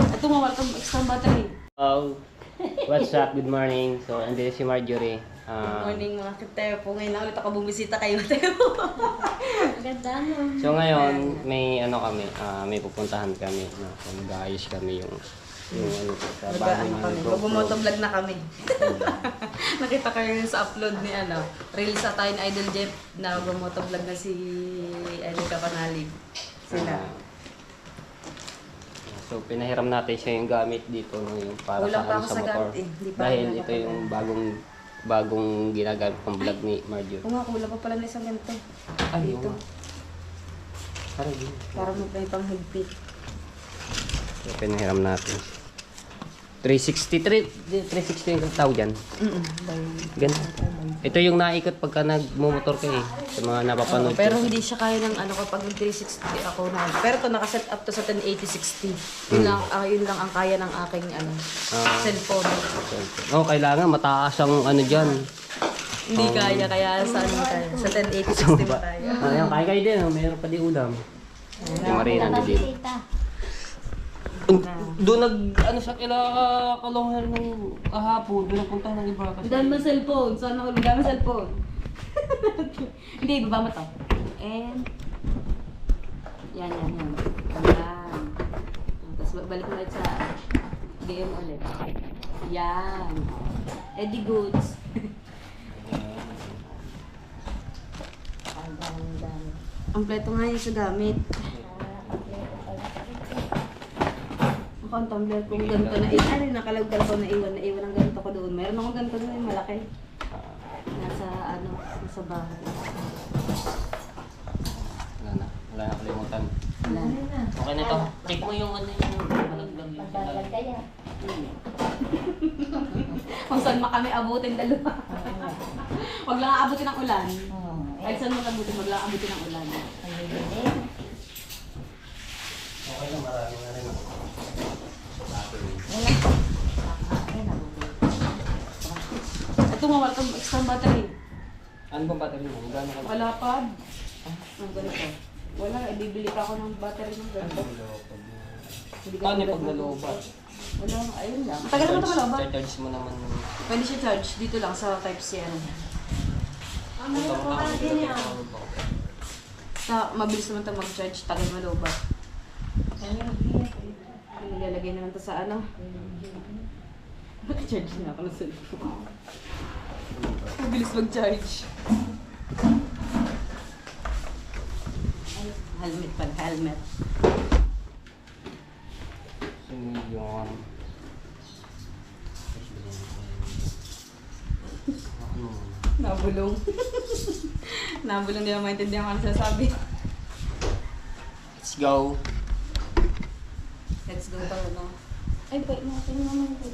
Ito mo, welcome extra battery. Oh, what's up? Good morning. So, andito si Marjorie. Good morning mga katepo. Ngayon na ulit ako bumisita kayo katepo. Ganda mo. So, ngayon, may ano kami, may pupuntahan kami. No? So, mag-aayos kami yung ano, sa bago niya. Mag-motovlog na kami. Nakita kayo sa upload ni Reels sa tayo ni Idol Jeff na mag-motovlog na si Erika Panalig. Sila. So, pinahiram natin siya yung gamit dito yung para Kulang pa sa, ako sa sa motor. gamit eh. Hindi pa Dahil ako ito yung bagong ginagamit ng vlog ni Marjorie. Oo nga, kulang pa pala na isang ganito. Ay, Dito. Parang yun. Para may panghigpit. So, pinahiram natin. 360 yung tao dyan. Ganda. Ito yung naikot pagka nagmumotor ka eh. Sa mga napapanood. Pero hindi siya kaya ng kapag ng 360 ako na. Pero ito nakaset up to sa 1080-60. Yun lang ang kaya ng aking cellphone. Oh, kailangan mataas ang ano dyan. Hindi kaya sa tayo. Sa 1080-60 ba tayo? Ayan, kaya din. Mayroon pa di ulam. Yung Marina din. Doon sa kalongan ng kahapon, doon nagpunta ng iba kasi. Dami mo cellphone. Sana ulit dami cellphone. Hindi, baba mo to. And, yan. Tapos balik mo ulit sa DM ulit. Yan. Eddie Goods. Ang pleto nga yun sa gamit. Ang tumbler kung ganito na nakalagdal ko naiwan ang ganito ko doon. Meron akong ganito doon yung malaki. Nasa bahay. Wala na kalimutan. Wala na. Okay na ito. Check mo yung ano yung malagdag yung kaya. Kung saan kami abutin dalawa. Huwag lang abutin ng ulan. Ay, saan mo abutin? Huwag lang abutin ng ulan. Okay na, marami na rin ako. Ito mo, welcome extra battery. Ano bang battery mo? Gano'n ka? Wala pa. Ang ganito. Wala, ibibili pa ako ng battery ng ganito. Hindi ka Paano tulad pag ng- nalobat? Wala, ayun lang. Tagal naman ito malaba. Charge mo naman. Pwede siya charge dito lang sa Type-C. Mabilis naman ito mag-charge. Tagal malobat. Nilalagay naman ito sa Nag-charge na ako ng cellphone. Mabilis mag-charge. Helmet pala, helmet. So, yun. Nabulong. Nabulong, di ba maintindihan ko ano sasabi. Let's go. Let's go pa na. Ay, pwede mo. Pwede naman ito.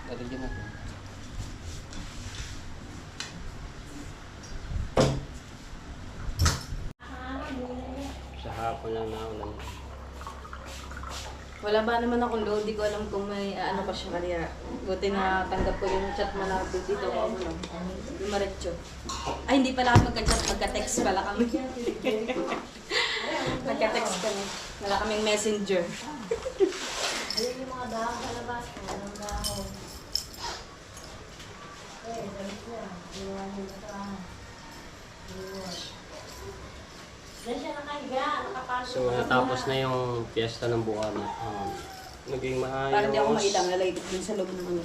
Dali dyan natin. Sa hapon lang na ulan. Wala ba naman akong load? Di ko alam kung may pa siya kaya. Buti na tanggap ko yung chat mo na dito ko ako lang. Dumaretso. Ay, hindi pala kami magka-chat. Magka-text pala kami. Magka-text kami. Wala kaming messenger. Ayun yung mga dahon sa labas. Walang dahon. Galit ko. Iwan mo sa iwan. Diyan siya nakahiga. Nakapasok. So, natapos na yung fiesta ng Bukana. Naging maayos. Para di ako mailang. Nalagay din sa loob ng ano.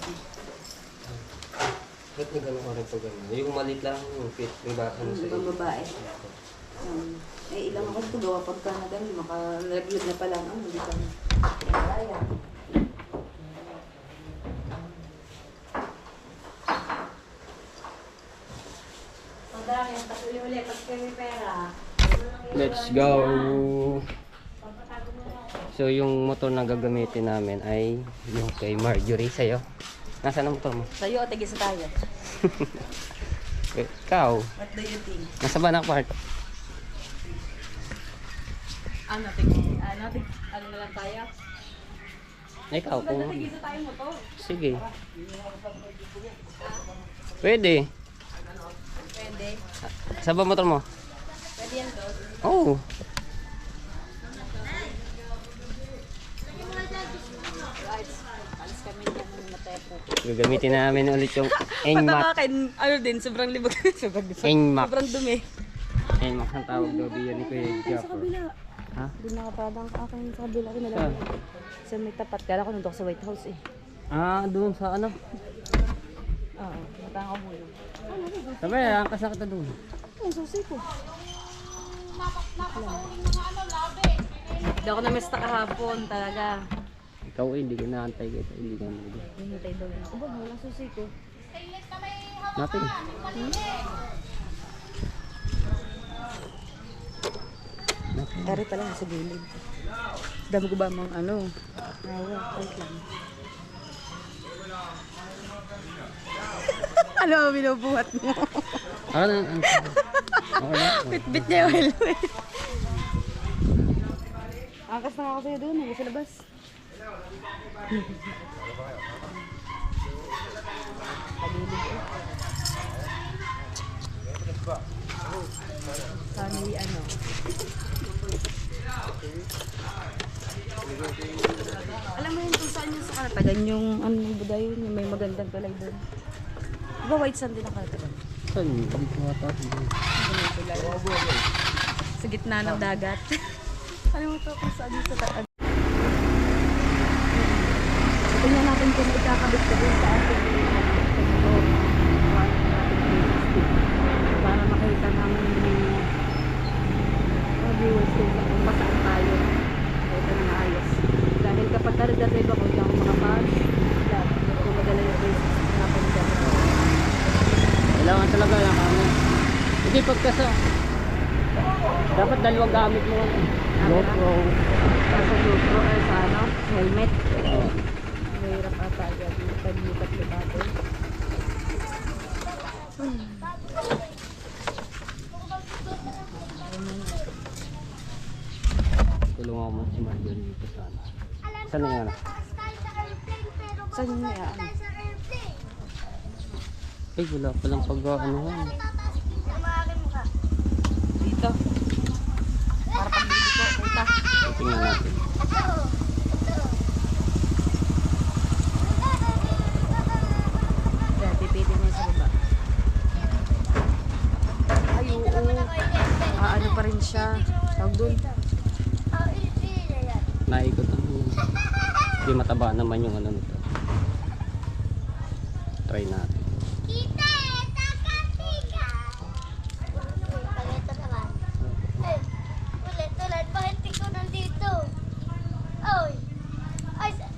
Ba't na gano'n ka rin ito gano'n? Yung malit lang yung fit. Yung baka sa Ibang babae. Ilang ako ito gawa pagka na gano'n. Makalaglag na pala. Hindi ka na. Kaya. Madami. Tapos uli-uli. Pag kayo may pera. Let's go! So, yung motor na gagamitin namin ay yung kay Marjorie sa'yo. Nasaan ang motor mo? Sa'yo o tigil sa tayo? Ikaw? What do you think? Nasa ba na part? Ano na lang tayo? Ikaw kung... Tigil sa tayo mo to. Sige. Pwede. Pwede. Saan ba motor mo? Pwede yan doon. Oo. Guys, alis kami dyan ng matepo. Gagamitin namin ulit yung NMAX. Patamakin, ano din, sobrang libag. sobrang NMAX. Sobrang dumi. NMAX ang tawag daw diyan ni Kuya Sa Japper. kabila. Ha? Doon nakapadang ka akin sa kabila. Kinala Saan? sa may tapat. Kala ko nandun ako sa White House eh. Ah, doon sa ano? Oo, matanga ko muna. Sabi, angkas na kita doon. Ang susi ko. Hindi ako na-miss na kahapon talaga. Ikaw hindi ka naantay kita. Hindi ka naantay. Hinintay daw yun ako. Ba, walang susi ko. Natin. Dari pala sa gilid. Dami ko ba mga ano? Awa, wait lang. Ano ang binubuhat mo? Ano? Okay na. Bit-bit niya yung helmet. Angkas na nga ako sa'yo doon eh, sa labas. Pagilid eh. Sana yung ano. Alam mo yun kung saan yung sa Kalatagan, yung ano yung budayo, yung may magandang tulay doon. Diba white sand din ang Kalatagan? Saan? Hindi ko mataas. Sa gitna ng dagat. Ano mo to kung saan yung sa taas? Tingnan natin kung ikakabit ko din sa ating para makita naman yung viewers din kung masaan tayo. Ito na ayos. Dahil kapag nagdadrive ako, hindi ako makapag-vlog. Kung madala yung basis na pagdala. Kailangan talaga lang kami. Hindi pagkasa. Dapat dalawang gamit mo. GoPro. Sa GoPro or sa ano, helmet. Oo. Mahirap ata agad. Pag-lipat-lipat. Tulungan mo si Marjorie dito sana. Saan na yan? Saan yung may ano? Ay, wala palang pag-ano. Dito. Para pambili ko. Kita. Tingnan natin. Yan, pipitin niya sa baba. Ay, oo. Ano pa rin siya. Tawag doon. Naikot ang hindi mataba naman yung ano nito. Try natin.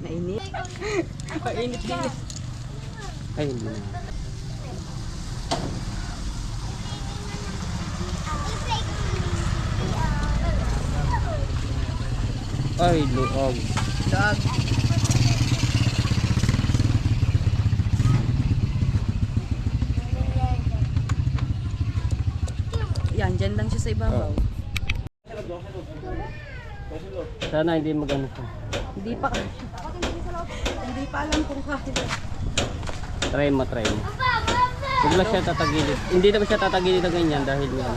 Mainit. Mainit din. Ay, hindi na. Ay, luog. Dog. Yan, dyan lang siya sa ibabaw. Sana hindi magano pa. Hindi pa. Hindi pa alam kung kahit. Try mo, try mo. Huwag lang siya tatagilid. Hindi naman siya tatagilid na ganyan dahil nga.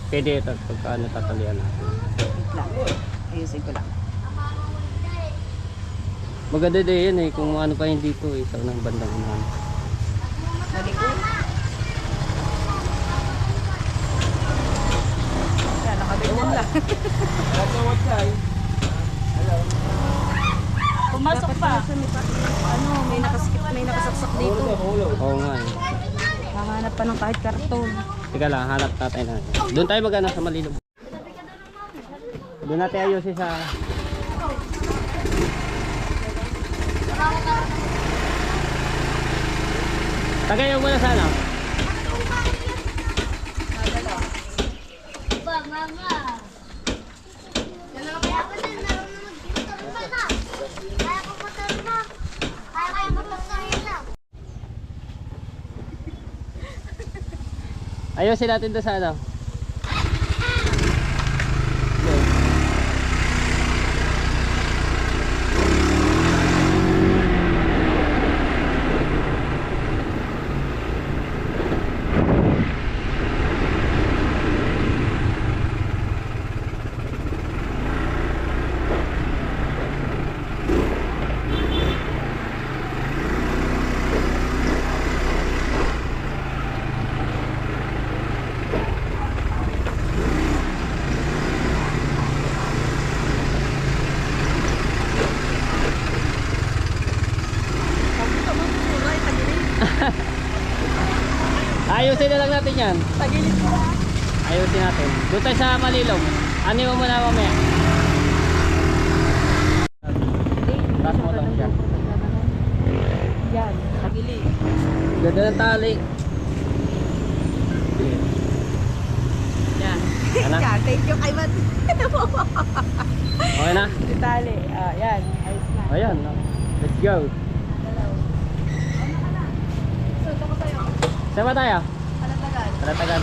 Pwede ito pagka natatalian natin. Wait lang. Ayusin ko lang. Maganda din yan eh, kung ano pa yung dito eh, sa unang bandang unahan. Malikot. Yan, nakaganyan lang. Pumasok pa. Ano, may nakasaksak dito. Oo nga eh. Hahanap pa ng kahit karton. Teka lang, hanap natin natin. Doon tayo magana sa Malilog. Doon natin ayusin sa... Tagay mo muna sana. Ayusin natin doon sa ano. Ayusin na lang natin yan. Tagilid ko na. Ayusin natin. Doon tayo sa Malilong. Ano mo muna mamaya? Taas mo lang siya. Yan, tagilid. Ganda ng tali. Yan. Ano? Yan, thank you kay Mat. Okay na? Ditali. Yan, ayos na. Ayan. Let's go. Saan ba tayo? Palatagan. Talatagan.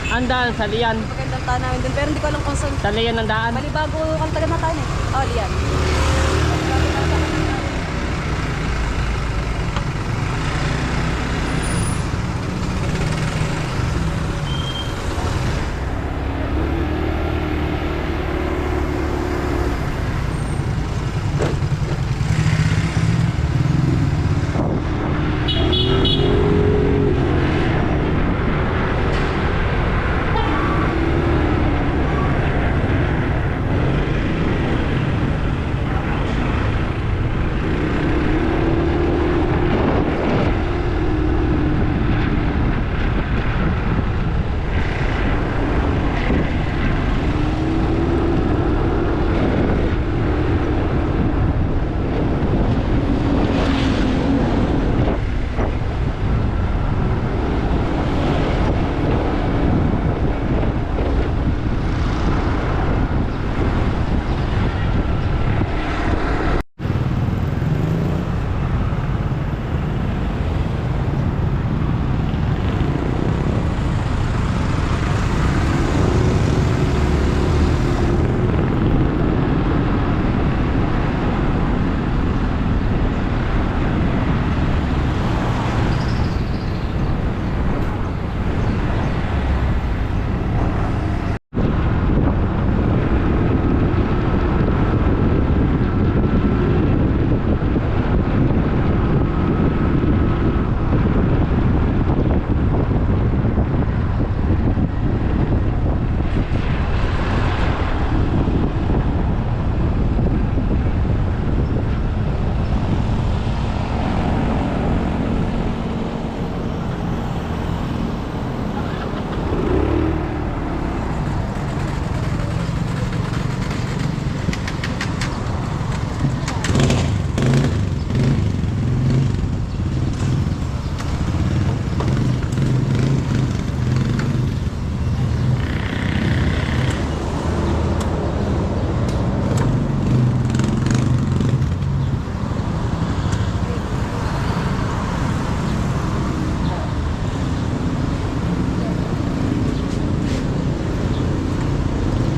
Andaan sa Lian. Magandang tanawin din, pero hindi ko alam kung saan. Sa Lian ng daan. Malibago kang taga na tayo eh. Oh, Lian.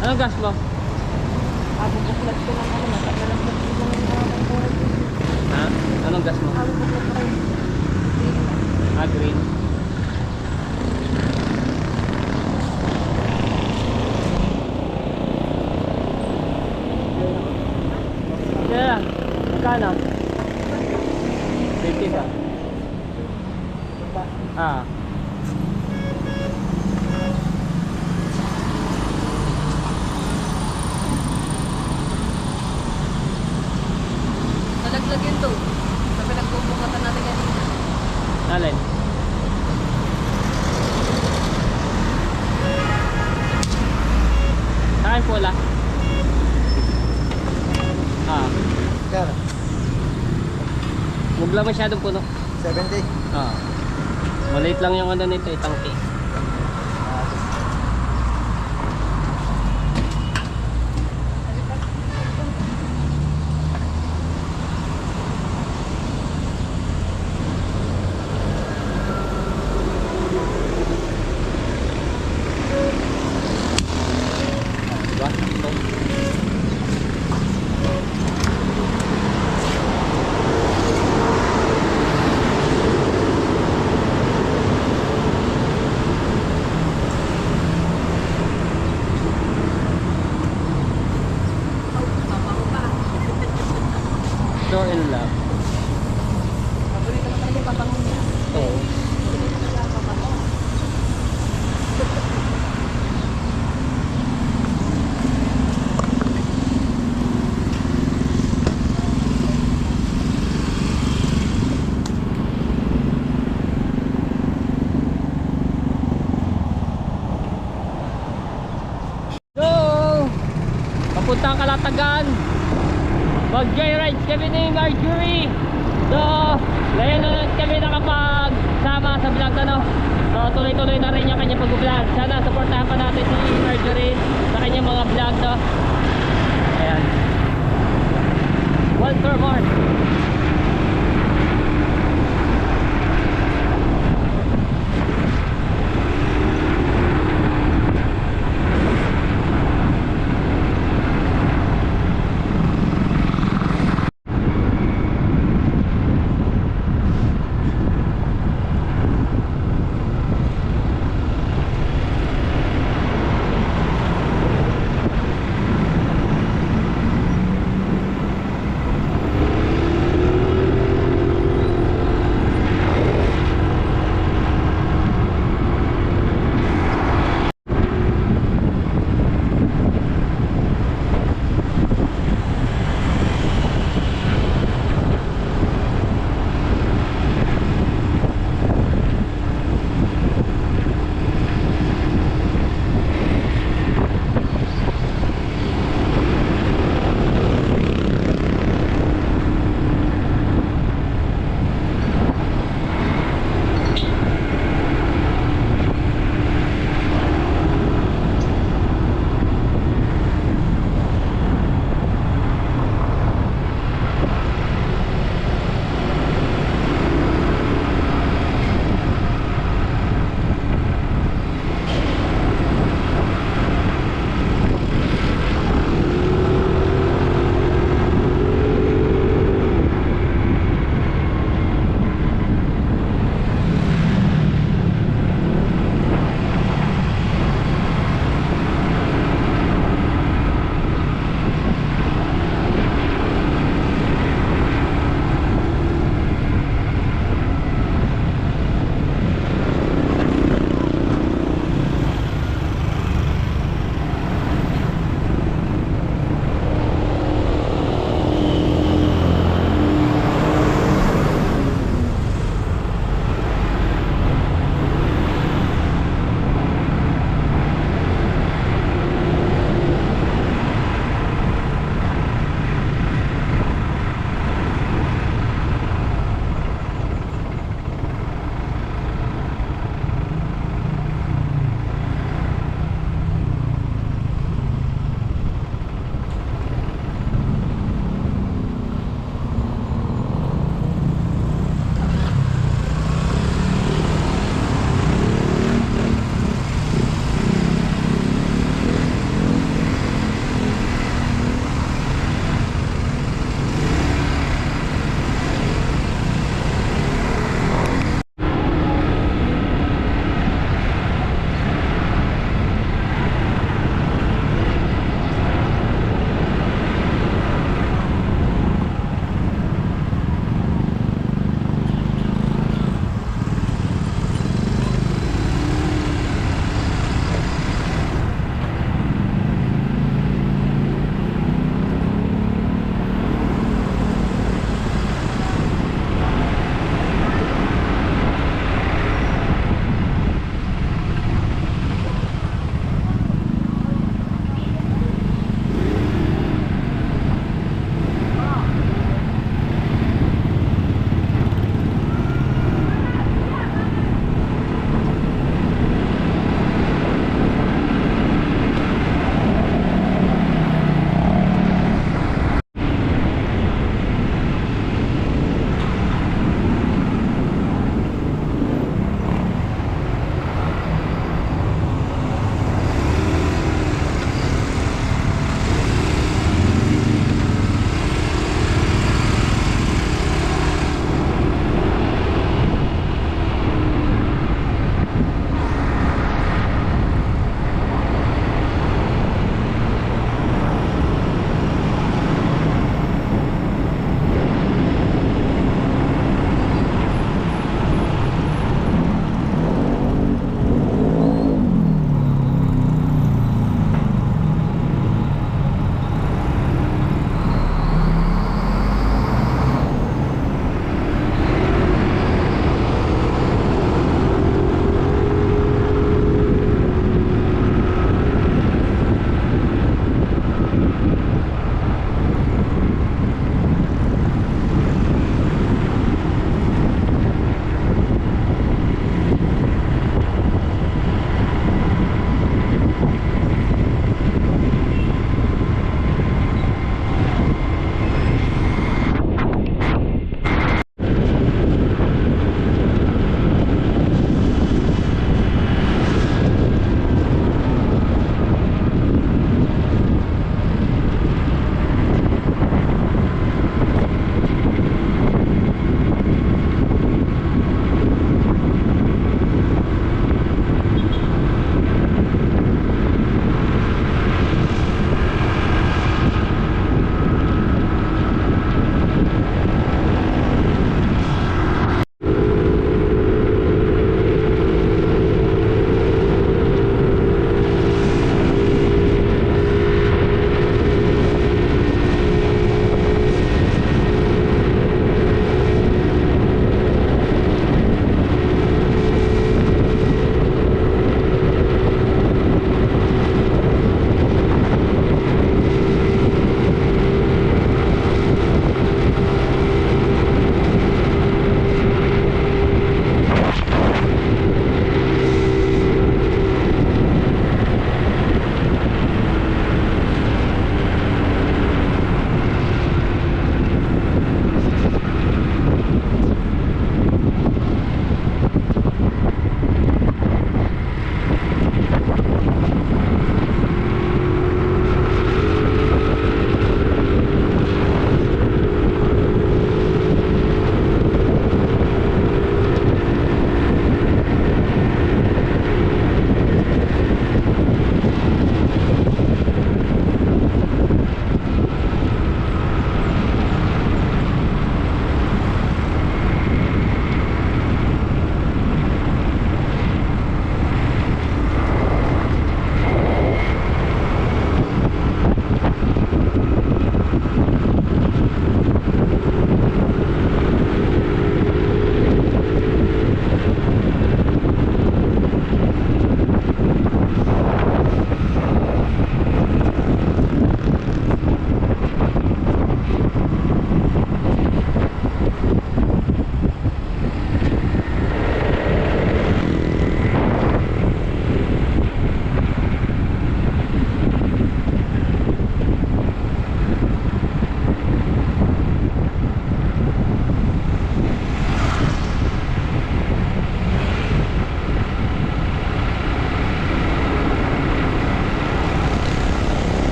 Anong gas mo? Buklat ko ng ano, matagalang buklat ko ng mga Ha? Anong gas mo? buklat ko kayo. Ah, green. Kaya, magkano? 50 ba? Ah. Nalaglag yun to. Sa pinagpupukatan natin kanina. Alin? Saan pula? Ah. Kaya, Huwag lang masyadong puno. 70. Ah. Maliit lang yung ano nito, tangke. Diba? Ito. Kalatagan. Mag-joyride kami ni Marjorie. So, ngayon na lang kami nakapagsama sa vlog ano. So, tuloy-tuloy na rin yung kanyang pag-vlog. Sana supportahan pa natin si Marjorie sa kanyang mga vlog no. Ayan. One for more.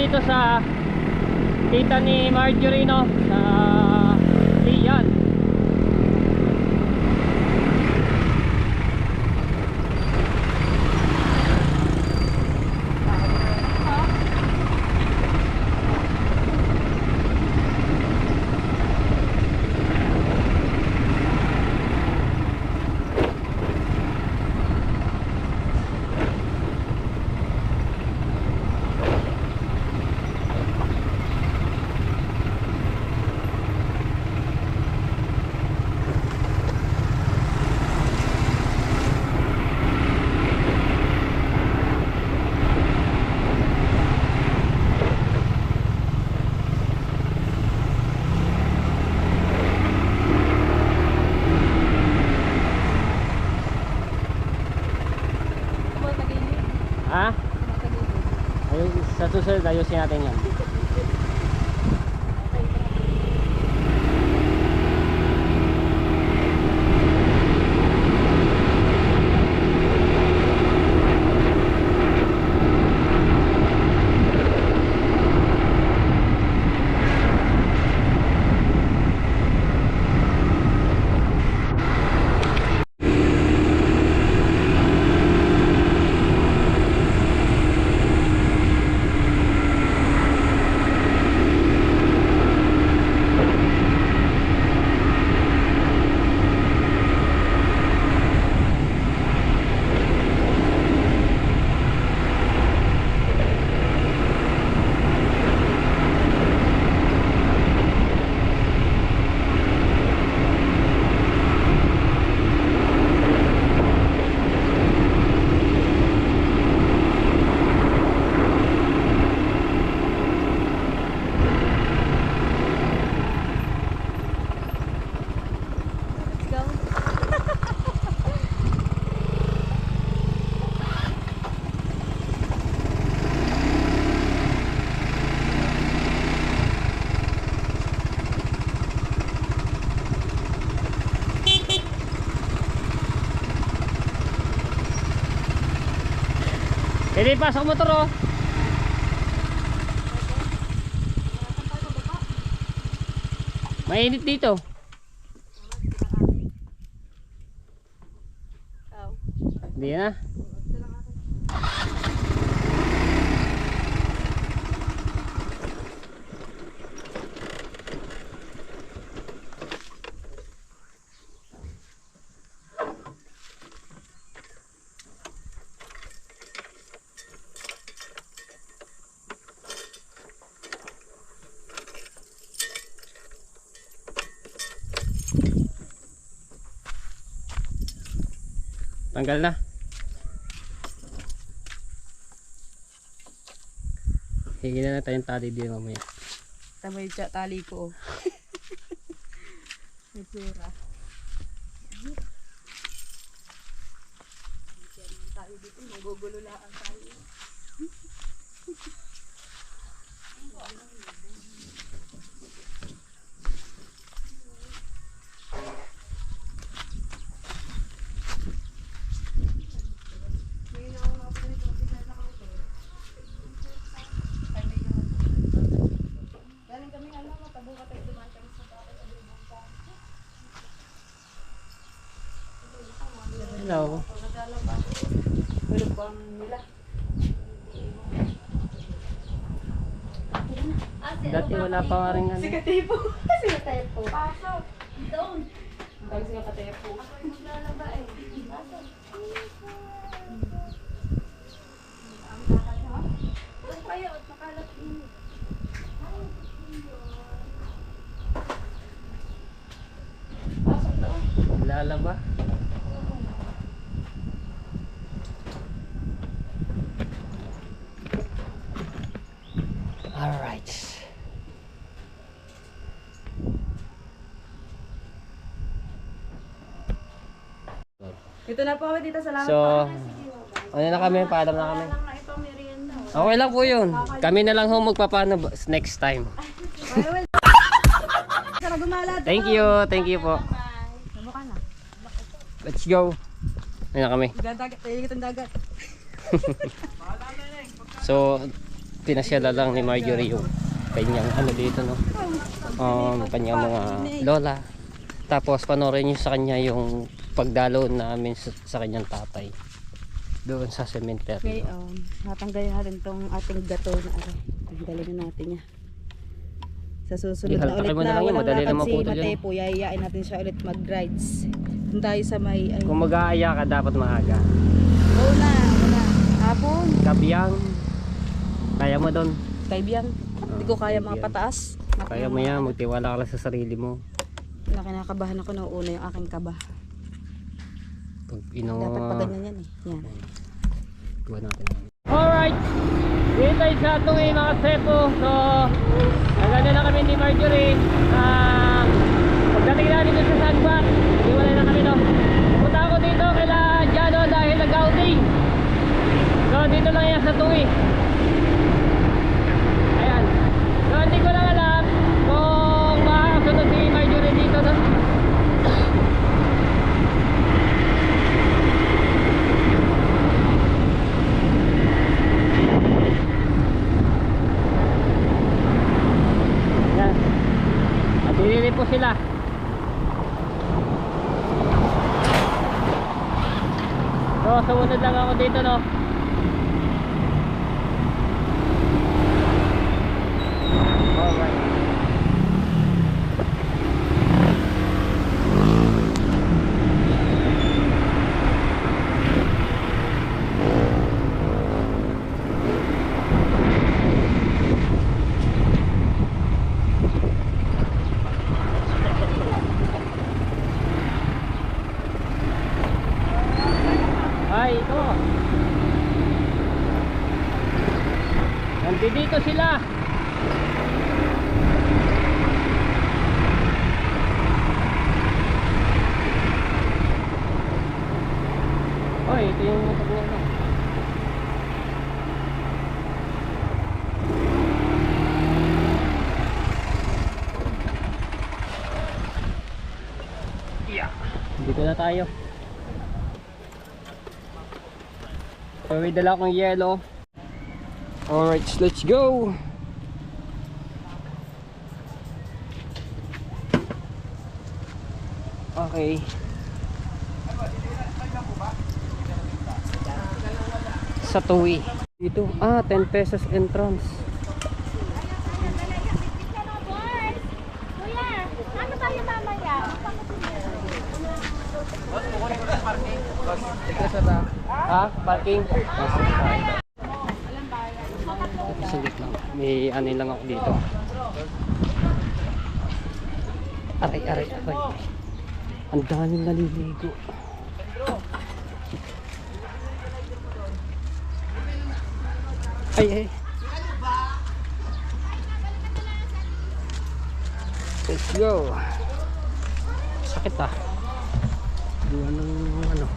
dito sa tita ni Marjorie, no? Sa Lian. Ha? Ayun, sa susunod ayusin natin yan. Pwede pasok motor, oh. Mainit dito. Hindi na. Tanggal na. Higin na tayong tali din mamaya. Tama yung tali ko. Nagsura. Tayo dito, magugulo lang ang tayo. Hello. Tulog ko ang nila. Dati wala pa nga rin ano. Katepo. Katepo. Pasok. Doon. Tawag siya katepo. Ako yung maglalaba eh. Pasok. Ang takas mo? Doon kayo at makalat mo. Pasok doon. Lalaba. Alright. Ito na po ako dito. Salamat So, po. ano na kami? Paalam na kami. Lang na ipang merienda. Okay lang po yun. Kami na lang ho magpapano next time. Sana gumala. Thank you. Thank you po. Ano ka na? Let's go. Ayun na kami. Dagat. Tayo kitang dagat. So, pinasyala lang ni Marjorie yung kanyang ano dito, no? Kanyang mga lola. Tapos panoorin nyo sa kanya yung pagdalo namin sa kanyang tatay doon sa cemetery. Ngayon, natanggalin natin tong ating gato na ano. Tanggalin na natin niya. Sa susunod na Ihaltakin ulit mo na na lang yan, walang madali lakad naman si po ito Matay dyan. po, yayain natin siya ulit mag-rides. Doon tayo sa may, ay, Kung mag-aaya ka, dapat maaga. una, hapon, Kabiyang, kaya mo doon. kaibiyang. Hindi ko kaya mga pataas. Kaya mo yan, magtiwala ka lang sa sarili mo. Kinakabahan ako na una yung aking kaba. Pag Dapat pa ganyan yan eh. Yan. Tuwa natin. Alright, dito tayo sa tungi mga sepo. So, nagano na kami ni Marjorie. Pagdating namin dito sa Sandbar, iwalay na kami, no. Punta ako dito kaila Jano dahil nag-outing. So, dito lang yan sa tungi. Ayan. So, hindi ko lang alam kung makakasunod si Marjorie dito, no. Yan. At dinili po sila. So, sumunod lang ako dito, no. Alright. Ay, ito. Nandito sila. Oy, ito yung motor nila. Yeah. Dito na tayo. So, may dala akong yellow. Alright, let's go! Okay. Sa tuwi. Dito, 10 pesos entrance. Kuya, ano tayo mamaya? Parking? Saglit lang. May ano lang ako dito. Aray. Ang daming naliligo. Ay. Let's go. Sakit ah. Ano.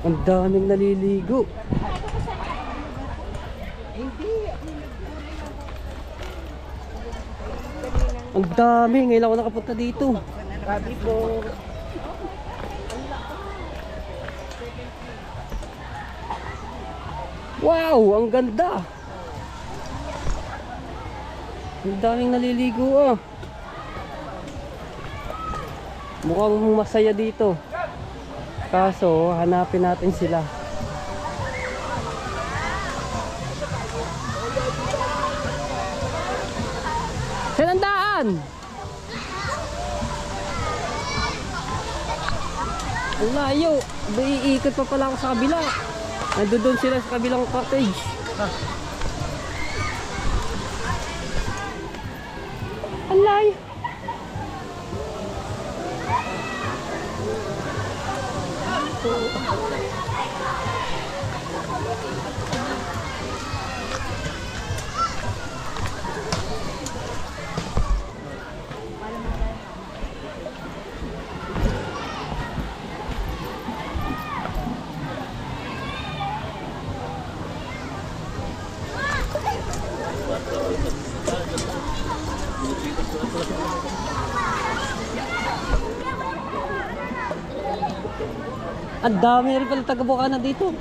Ang daming naliligo. Ang dami. Ngayon ako nakapunta dito. Grabe po. Wow! Ang ganda! Ang daming naliligo ah. Mukhang masaya dito. Kaso, hanapin natin sila. Sinandaan! Ang layo! Iikot pa pala ako sa kabila. Nandoon sila sa kabilang cottage. Ang layo! Ang dami rin pala taga-Bukana dito.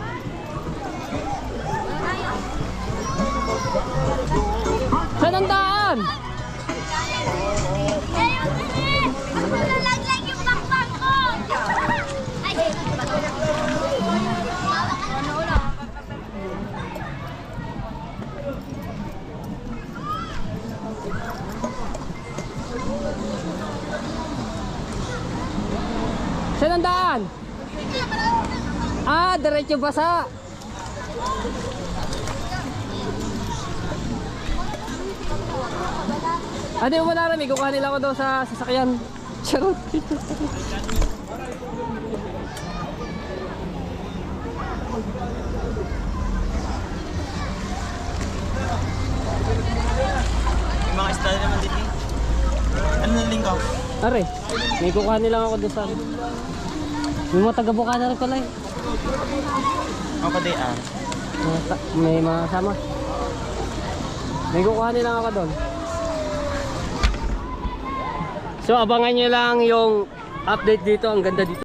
Saan ang daan? Nalaglag yung backpack ko! Ay! Saan ang daan? Ah, diretso basa. Ah, di wala rin. Kukuha nila ako daw sa sasakyan. Charot. Yung mga style naman dito. Ano na lingko? Are, may kukuha nila ako doon sa... May mga taga-Bukana rin pala eh. Ako din May mga kasama. May kukuha nila ako doon. So abangan nyo lang yung update dito. Ang ganda dito.